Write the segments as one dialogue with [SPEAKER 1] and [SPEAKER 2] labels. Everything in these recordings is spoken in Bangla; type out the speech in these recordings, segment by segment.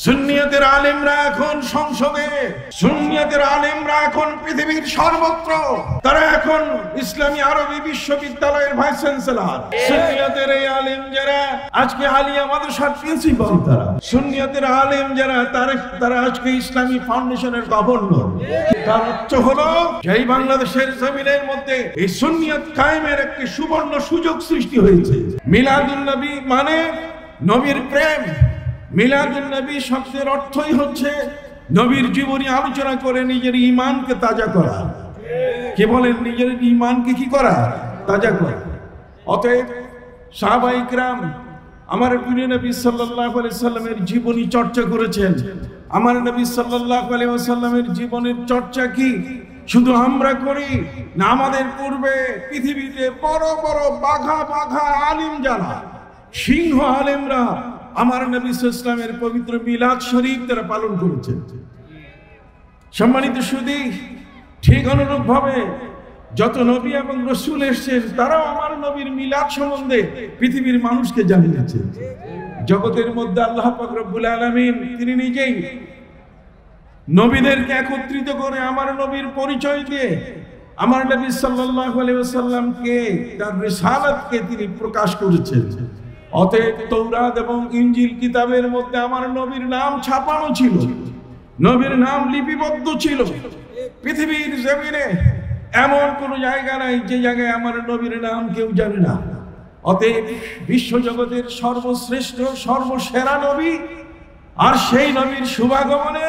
[SPEAKER 1] সুন্নিয়তের আলেমরা এখন সংসদে, সুন্নিয়তের আলেমরা এখন পৃথিবীর সর্বত্র, তারা এখন ইসলামী আরবি বিশ্ববিদ্যালয়ের ভাইস চ্যান্সেলর। সুন্নিয়তের এই আলেম যারা আজকে আলিয়া মাদ্রাসার প্রিন্সিপাল, তারা সুন্নিয়তের আলেম যারা তারা আজকে ইসলামী ফাউন্ডেশনের গভর্নর। তার অর্থ হলো এই বাংলাদেশের জমিনের মধ্যে এই সুন্নিয়ত কায়েমের একটি সুবর্ণ সুযোগ সৃষ্টি হয়েছে। মিলাদুন নবী মানে নবীর প্রেম। মিলাদুন নবী শব্দের অর্থই হচ্ছে নবীর জীবনী আলোচনা করে নিজের ঈমানকে তাজা করা। কে বলেন নিজের ঈমানকে কি করা? তাজা করা। অতএব সাহাবায়ে কিরাম আমার প্রিয় নবী সাল্লাল্লাহু আলাইহি সাল্লামের জীবনী চর্চা করেছেন। আমার নবী সাল্লাল্লাহু আলাইহি ওয়াসাল্লামের জীবনের চর্চা কি শুধু আমরা করি না, আমাদের পূর্বে পৃথিবীতে বড় বড় বাঘা বাঘা আলিম যারা, সিংহ আলেমরা আমার নবী সাল্লাল্লাহু আলাইহি ওয়াসাল্লামের পবিত্র মিলাদ শরীফ তারা পালন করেছেন। সম্মানিত সুধী, ঠিক অনুরূপভাবে যত নবী এবং রাসূল এসেছেন তারাও আমার নবীর মিলাদ সম্বন্ধে পৃথিবীর মানুষকে জানিয়েছেন। জগতের মধ্যে আল্লাহ পাক রব্বুল আলামিন তিনি নিজেই নবীদেরকে একত্রিত করে আমার নবীর পরিচয় দিয়ে আমার নবী সাল্লাল্লাহু আলাইহি ওয়াসাল্লামকে তার রিসালাতকে তিনি প্রকাশ করেছেন। অতএব তৌরাত এবং ইনজিল কিতাবের মধ্যে আমার নবীর নাম ছাপানো ছিল, নবীর নাম লিপিবদ্ধ ছিল। পৃথিবীর জমিনে এমন কোন জায়গা নাই যে জায়গায় আমার নবীর নাম কেউ জানে না। অতএব বিশ্বজগতের সর্বশ্রেষ্ঠ সর্বসেরা নবী, আর সেই নবীর শুভাগমনে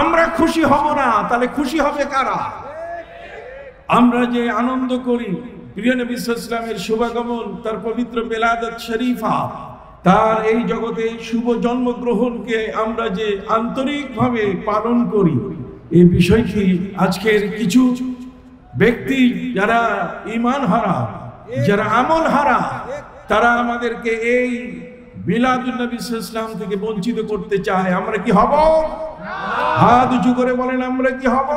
[SPEAKER 1] আমরা খুশি হব না, তাহলে খুশি হবে কারা? আমরা যে আনন্দ করি প্রিয় নবী সাল্লাল্লাহু আলাইহি ওয়াসাল্লামের শুভাগমন, তার পবিত্র মিলাদুত শরীফা, তার এই জগতে শুভ জন্মগ্রহণকে আমরা যে আন্তরিকভাবে পালন করি, এই বিষয়টি আজকের কিছু ব্যক্তি যারা ঈমান হারা, যারা আমল হারা, তারা আমাদেরকে এই মিলাদুন নবী সাল্লাল্লাহু আলাইহি ওয়াসাল্লাম থেকে বঞ্চিত করতে চায়। আমরা কি হব? হাত উঁচু করে বলেন, আমরা কি হব?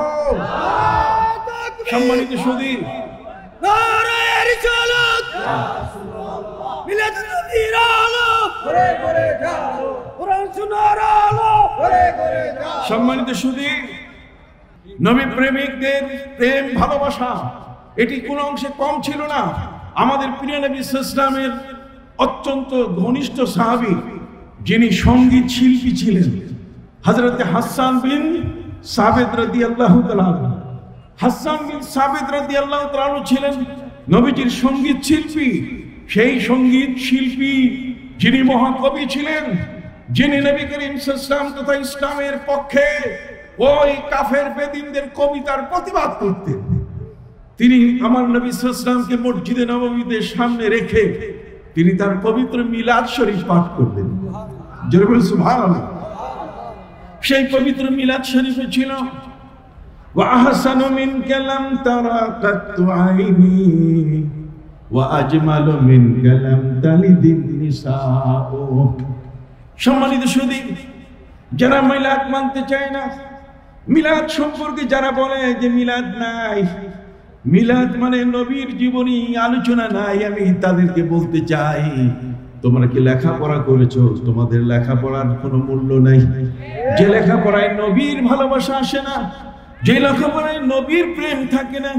[SPEAKER 1] সম্মানিত সুধী,
[SPEAKER 2] নারায়ে রিসালাত ইয়া রাসূলুল্লাহ, মিলাদুন নবীর আলো করে করে যাও, কোরআন শোনার আলো করে করে যাও।
[SPEAKER 1] সম্মানিত সুধী, নবী প্রেমিকদের প্রেম ভালোবাসা এটি কোন অংশে কম ছিল না। আমাদের প্রিয় নবী সাল্লাল্লাহু আলাইহি ওয়াসাল্লামের অত্যন্ত ঘনিষ্ঠ সাহাবী যিনি সঙ্গীত শিল্পী ছিলেন, হযরত হাসান বিন সাবিত রাদিয়াল্লাহু তাআলা। হাসান বিন সাবিত রাদিয়াল্লাহু তাআলা ছিলেন নবীজির সঙ্গীত শিল্পী। সেই সঙ্গীত শিল্পী যিনি মহাকবি ছিলেন, যিনি নবী করিম সাল্লাল্লাহু আলাইহি ওয়াসাল্লাম তথা ইসলামের পক্ষে ওই কাফের বেদিনদের কবিতার প্রতিবাদ করতেন, তিনি আমার নবী সাল্লাল্লাহু আলাইহি ওয়াসাল্লামকে মসজিদে নববীতে সামনে রেখে তিনি তার পবিত্র মিলাদ শরীফ পাঠ করলেন। জোরে বলুন সুবহানাল্লাহ। সেই পবিত্র মিলাদ শরীফে ছিল ওয়া আহসানু মিনকা লাম তারা কাত্তু আইনি ওয়া আজমালু মিনকা লাম তালিদিন নিসাউ। সম্মানিত সুধী, যারা মিলাদ মানতে চায় না, মিলাদ সম্পর্কে যারা বলে যে মিলাদ নাই, মিলাদ মানে নবীর জীবনী আলোচনা নাই, আমি তাদেরকে বলতে চাই, তোমরা কি লেখাপড়া করেছো? তোমাদের লেখাপড়ার কোনো মূল্য নাই। যে লেখাপড়ায় নবীর ভালোবাসা আসে না, যে লেখাপড়ায় নবীর প্রেম থাকে না,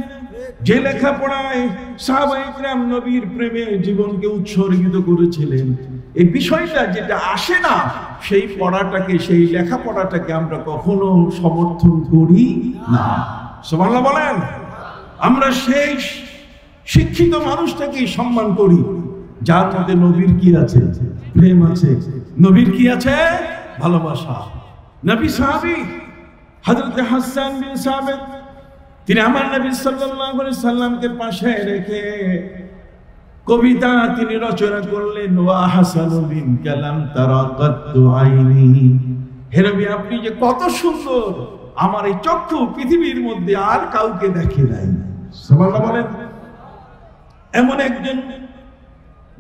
[SPEAKER 1] যে লেখাপড়ায় সাহাবায়ে কিরাম নবীর প্রেমে জীবনকে উৎসর্গিত করেছিলেন, এই বিষয়টা যেটা আসে না, সেই পড়াটাকে, সেই লেখাপড়াটাকে আমরা কখনো সমর্থন করি না। সুবহানাল্লাহ বলেন। আমরা সেই শিক্ষিত মানুষটাকেই সম্মান করি যার মধ্যে নবীর কি আছে? প্রেম আছে। নবীর কি আছে? ভালোবাসা। নবী সাহাবী হযরত হাসান বিন সাবিত, তিনি আমার নবী সাল্লাল্লাহু আলাইহি সাল্লামকে পাশে রেখে কবিতা তিনি রচনা করলেন, ওয়া হাসানু বিন কালাম তারাকাতু আইনি। হে নবী, আপনি যে কত সুন্দর, আমার এই চক্ষু পৃথিবীর মধ্যে আর কাউকে দেখে নাই। সুবহানাল্লাহ বলেন। এমন একজন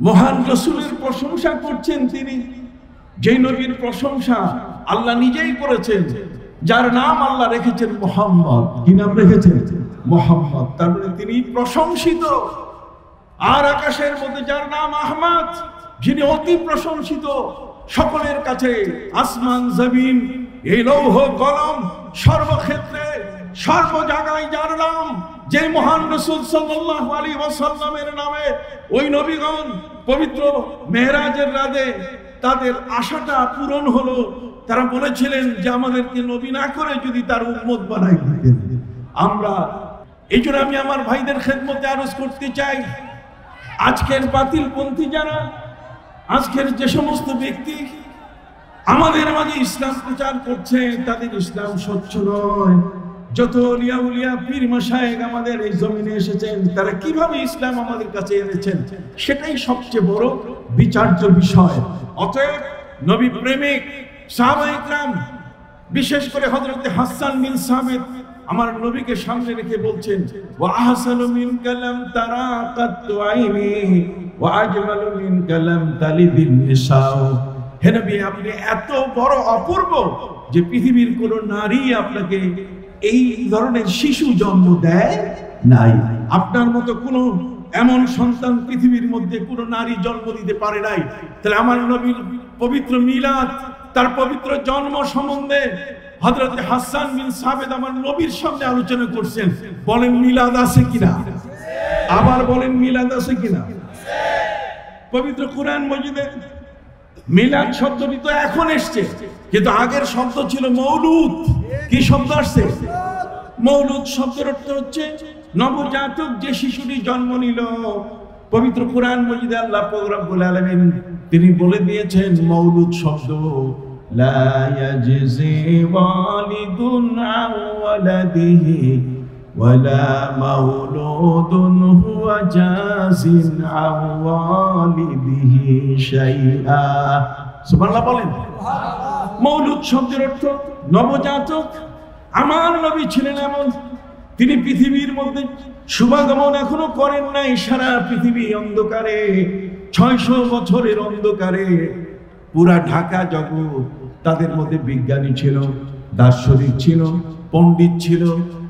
[SPEAKER 1] মহান রাসূলের প্রশংসা করছেন তিনি, যেই নবীর প্রশংসা আল্লাহ নিজেই করেছেন, যার নাম আল্লাহ রেখেছেন মুহাম্মদ। কি নাম রেখেছেন? মুহাম্মদ। তার মানে তিনি প্রশংসিত। আর আকাশের মধ্যে যার নাম আহমদ, যিনি অতি প্রশংসিত, সকলের কাছে আসমান জমিন এই লৌহ কলম সর্বক্ষেত্রে সর্ব জায়গায় যার নাম, যে মহান রাসূল সাল্লাল্লাহু আলাইহি ওয়াসাল্লামের নামে ওই নবীগণ পবিত্র মেরাজের রাতে তাদের আশাটা পূরণ হলো। তারা বলেছিলেন যে আমাদেরকে নবী না করে যদি তার উম্মত বানাই দিতেন। আমরা এই জন্য আমি আমার ভাইদের খেদমতে আরজ করতে চাই, আজকের বাতিলপন্থী যারা, আজকের যে সমস্ত ব্যক্তি আমাদের মাঝে ইসলাম প্রচার করছে, তাদের ইসলাম স্বচ্ছ নয়। যত আউলিয়া উলিয়া পীর মাশায়েখ আমাদের এই জমিনে এসেছেন, তারা কিভাবে ইসলাম আমাদের কাছে এনেছেন সেটাই সবচেয়ে বড় বিচার্য বিষয়। অতএব নবী প্রেমিক সাহাবায়ে কেরাম, বিশেষ করে হযরত হাসান বিন সাবিত আমার নবীকে সামনে রেখে বলছেন, ওয়া আহসানু মিন কালাম তারা কাতু আইনি ওয়া আজমালু মিন কালাম তালিদিন নিসাউ। হে নবী, আপনি এত বড় অপূর্ব যে পৃথিবীর কোন নারী আপনাকে এই ধরনের শিশু জন্ম দেয় নাই। আপনার মতো কোন এমন সন্তান পৃথিবীর মধ্যে কোন নারী জন্ম দিতে পারে নাই। তাহলে আমার নবীর পবিত্র মিলাদ, তার পবিত্র জন্ম সম্বন্ধে হযরত হাসান বিন সাবিত আমার নবীর সামনে আলোচনা করছেন। বলেন মিলাদ আছে কিনা? আবার বলেন মিলাদ আছে কিনা? পবিত্র কুরআন মজিদে মিলাদ শব্দটি তো এখন এসছে, কিন্তু আগের শব্দ ছিল মৌলুদ। কি শব্দ আসছে? মৌলুদ শব্দের অর্থ হচ্ছে নবজাতক, যে শিশুটি জন্ম নিল। পবিত্র কুরআন মজিদে আল্লাহ পাক রব্বুল আলামিন তিনি বলে দিয়েছেন মৌলুদ শব্দ লা ইয়াজজি ওয়ালিদুন আন ওয়ালাদিহি ওয়ালা মাউলুদুন হুয়া জাযিন আন ওয়ালিদিহি শাইআ। সুবহানাল্লাহ বলেন। মৌলুদ শব্দের অর্থ নবজাতক। আমার নবী ছিলেন এমন, তিনি পৃথিবীর মধ্যে শুভাগমন এখনো করেন নাই। সারা পৃথিবী অন্ধকারে, 600 বছরের অন্ধকারে পুরা ঢাকা জগৎ, তাদের মধ্যে বিজ্ঞানী ছিল, দার্শনিক ছিল, পণ্ডিত ছিল,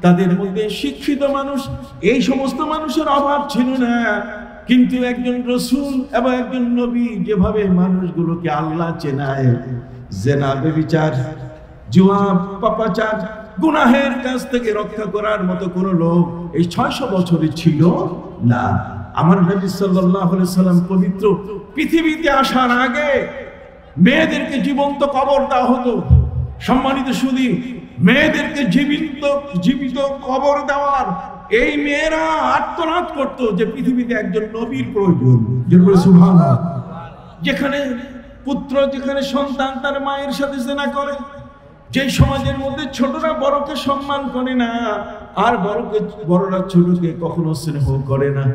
[SPEAKER 1] তাদের মধ্যে শিক্ষিত মানুষ, এই সমস্ত মানুষের অভাব ছিল না। কিন্তু একজন রাসূল এবং একজন নবী যেভাবে মানুষগুলোকে আল্লাহ চেনায়, জেনা, ব্যভিচার, জুয়া, পাপাচার, গুনাহের কাছ থেকে রক্ষা করার মতো কোন লোক এই 600 বছরে ছিল না। আমার নবী সাল্লাল্লাহু আলাইহি সাল্লাম পবিত্র পৃথিবীতে আসার আগে মেয়েদেরকে জীবন্ত কবর দেওয়া হতো। সম্মানিত সুধী, মেয়েদেরকে জীবিত কবর দেওয়ার এই মেয়েরা আর্তনাদ করত যে পৃথিবীতে একজন নবীর প্রয়োজন। সুবহানাল্লাহ। যেখানে পুত্র, যেখানে সন্তান তার মায়ের সাথে জিনা করে, যে সমাজের মধ্যে ছোটরা বড়কে সম্মান করে না, আর বড়রা ছোটকে কখনো স্নেহ করে না।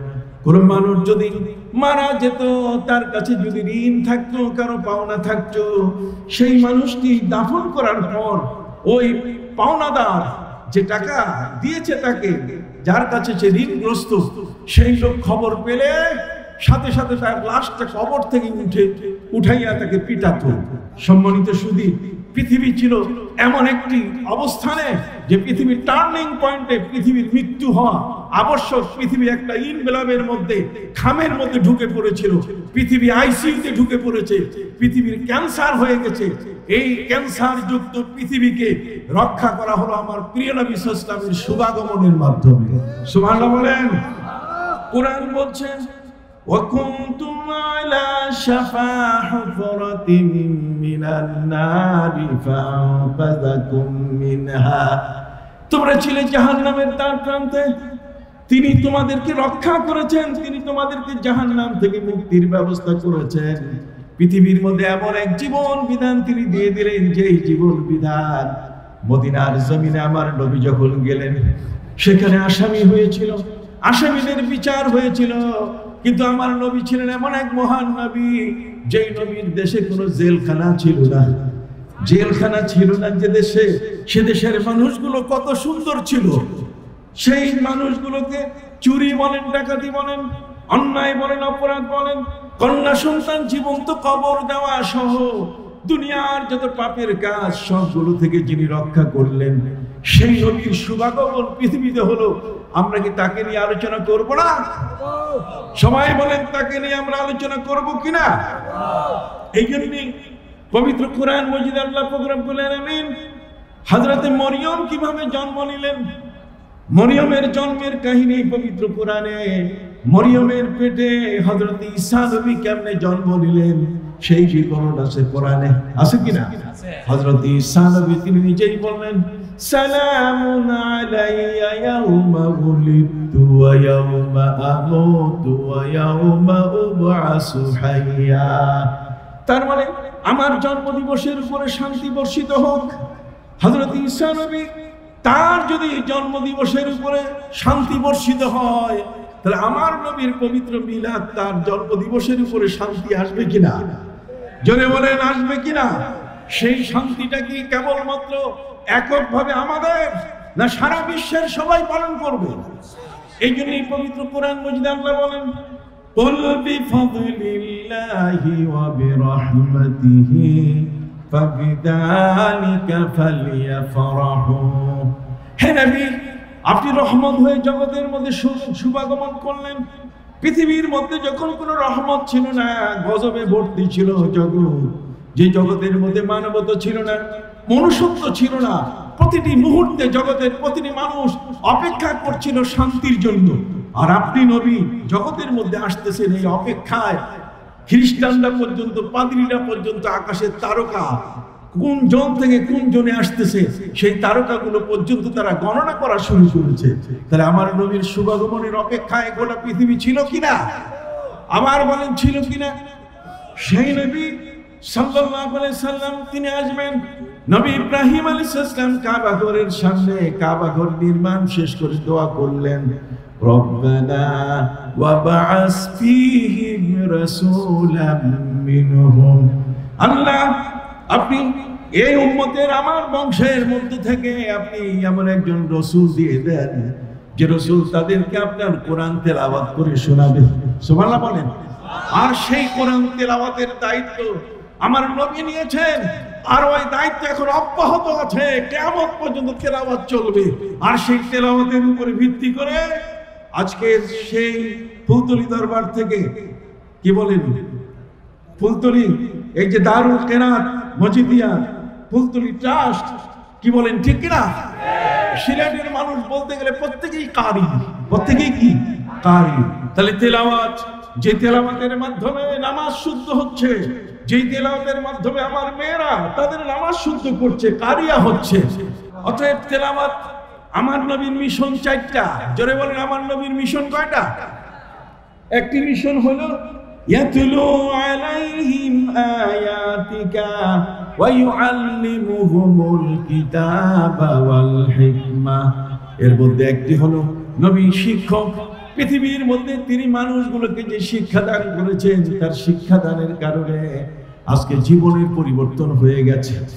[SPEAKER 1] কোন মানুষ যদি মারা যেত, তার কাছে যদি ঋণ থাকতো, কারো পাওনা থাকতো, সেই মানুষটি দাফন করার পর ওই পাওনাদার যে টাকা দিয়েছে তাকে, যার কাছে সে ঋণগ্রস্ত, সেই লোক খবর পেলে সাথে সাথে তার লাশটা কবর থেকে উঠাইয়া তাকে পিটাতো। সম্মানিত সুধী, পৃথিবী ছিল এমন একটি অবস্থানে যে পৃথিবীর টার্নিং পয়েন্টে পৃথিবীর মৃত্যু হওয়া আবশ্যক। পৃথিবী একটা ইনভেলভের মধ্যে, খামের মধ্যে ঢুকে পড়েছিল। পৃথিবী আইসিইউতে ঢুকে পড়েছে, পৃথিবীর ক্যান্সার হয়ে গেছে। এই ক্যান্সার যুক্ত পৃথিবীকে রক্ষা করা হলো আমার প্রিয় নবী সাল্লাল্লাহু আলাইহি ওয়াসাল্লামের শুভাগমনের মাধ্যমে। সুবহানাল্লাহ বলেন। কুরআন বলছেন وَكُنْتُمْ عَلَى شَفَا حُفْرَةٍ مِّنَ النَّارِ فَأَنقَذَكُم مِّنْهَا। তোমরা ছিলে জাহান্নামের দ্বার প্রান্তে, তিনি তোমাদেরকে রক্ষা করেছেন, তিনি তোমাদেরকে জাহান্নাম থেকে মুক্তির ব্যবস্থা করেছেন। পৃথিবীর মধ্যে এমন এক জীবন বিধান তিনি দিয়ে দিলেন, যেই জীবন বিধান মদিনার জমিনে আমার নবী যখন গেলেন, সেখানে আসামি হয়েছিল, আসামিদের বিচার হয়েছিল। কিন্তু আমার নবী ছিলেন এমন এক মহান নবী, যেই নবীর দেশে কোনো জেলখানা ছিল না। জেলখানা ছিল না যে দেশে, সে দেশের মানুষগুলো কত সুন্দর ছিল। সেই মানুষগুলোকে চুরি বলেন, ডাকাতি বলেন, অন্যায় বলেন, অপরাধ বলেন, কন্যা সন্তান জীবন্ত কবর দেওয়া সহ দুনিয়ার যত পাপের কাজ সবগুলো থেকে যিনি রক্ষা করলেন, সেই নবীর শুভাগমন পৃথিবীতে হলো। আমরা কি তাকে নিয়ে আলোচনা করব না? সবাই বলেন, তাকে নিয়ে আমরা আলোচনা করব কিনা? এই জন্যই পবিত্র কোরআন মজিদ আল্লাহ পাক রব্বুল আলামিন হযরত মরিয়ম কিভাবে জন্ম নিলেন, মরিয়মের জন্মের কাহিনী পবিত্র কোরআনে, মরিয়মের পেটে হযরত ঈসা নবী কেমনে জন্ম নিলেন সেই বিবরণ আছে কোরআনে, আছে কিনা? হযরত ঈসা নবী তিনি নিজেই বললেন, সালামুন আলাইয়া ইয়াউমা উলিদতু ওয়া ইয়াউমা আমুতু ওয়া ইয়াউমা উবআসু হাইয়া। তার মানে আমার জন্মদিবসের উপরে শান্তি বর্ষিত হোক। হযরত ঈসা নবী তার যদি জন্মদিবসের উপরে শান্তি বর্ষিত হয়, তাহলে আমার নবীর পবিত্র মিলাদ তার জন্মদিবসের উপরে শান্তি আসবে কিনা? জোরে বলেন, আসবে কিনা? সেই শান্তিটা কি কেবলমাত্র এককভাবে আমাদের, না সারা বিশ্বের সবাই পালন করবে? এই জন্যই পবিত্র কোরআন মজিদ আল্লাহ বলেন, কুল বিফাদলিল্লাহি ওয়া বিরহমাতিহি ফাবিযালিকা ফালইফরাহু। হে নবী, আপনি রহমত হয়ে জগতের মধ্যে শুভাগমন করলেন। পৃথিবীর মধ্যে যখন কোনো রহমত ছিল না, গজবে ভর্তি ছিল জগৎ, যে জগতের মধ্যে মানবতা ছিল না, মনুষ্যত্ব ছিল না, প্রতিটি মুহূর্তে জগতের প্রতিটি মানুষ অপেক্ষা করছিল শান্তির জন্য। আর আপনি নবী জগতের মধ্যে আসতেছেন এই অপেক্ষায়। খ্রিস্টানরা পর্যন্ত, পাদ্রীরা পর্যন্ত আকাশের তারকা কোন জন থেকে কোন জনে আসতেছে সেই তারকাগুলো পর্যন্ত তারা গণনা করা শুরু করেছে। তাহলে আমার নবীর শুভাগমনের অপেক্ষায় গোটা পৃথিবী ছিল কিনা? আবার বলেন, ছিল কিনা? সেই নবী সাল্লাল্লাহু আলাইহি সাল্লাম তিনি আসবেন। নবী ইব্রাহিম আলাইহিস সালাম কাবা ঘরের সামনে কাবা ঘর নির্মাণ শেষ করে দোয়া করলেন, রব্বানা ওয়াবআস ফীহিম রাসূলাম মিনহুম। আল্লাহ, আপনি এই উম্মতের আমার বংশের মধ্য থেকে আপনি এমন একজন রাসূল দিয়ে দেন যে রাসূল তাদেরকে আপনার কোরআন তেলাওয়াত করে শোনাবে। সুবহানাল্লাহ বলেন। আর সেই কোরআন তেলাওয়াতের দায়িত্ব আমার নবী নিয়েছেন, আর ওই দায়িত্ব এখন অব্যাহত আছে, কিয়ামত পর্যন্ত তেলাওয়াত চলবে। আর সেই তেলাওয়াতের উপরে ভিত্তি করে আজকে সেই ফুলতলি দরবার থেকে কি বলেন, ফুলতলি এই যে দারুল কেরাত মজিদিয়া ফুলতলি ট্রাস্ট, কি বলেন, ঠিক কিনা? সিলেটের মানুষ বলতে গেলে প্রত্যেকেই কারি, প্রত্যেকেই কি কারি। তাহলে তেলাওয়াত, যে তেলাওয়াতের মাধ্যমে নামাজ শুদ্ধ হচ্ছে, যেই তেলাওয়াতের মাধ্যমে আমার মেয়েরা তাদের নামাজ শুদ্ধ করছে, কারিয়া হচ্ছে। অতএব তেলাওয়াত আমার নবীর মিশন 4টা। জোরে বলেন, আমার নবীর মিশন কয়টা? একটি মিশন হলো ইয়াতলু আলাইহিম আয়াতিকা ওয়া ইউআল্লিমুহুমুল কিতাবা ওয়াল হিকমা। এর মধ্যে একটি হলো নবী শিক্ষক। পৃথিবীর মধ্যে তিনি মানুষগুলোকে যে শিক্ষা দান করেছেন, তার শিক্ষা দানের কারণে আজকে জীবনের পরিবর্তন হয়ে গেছে।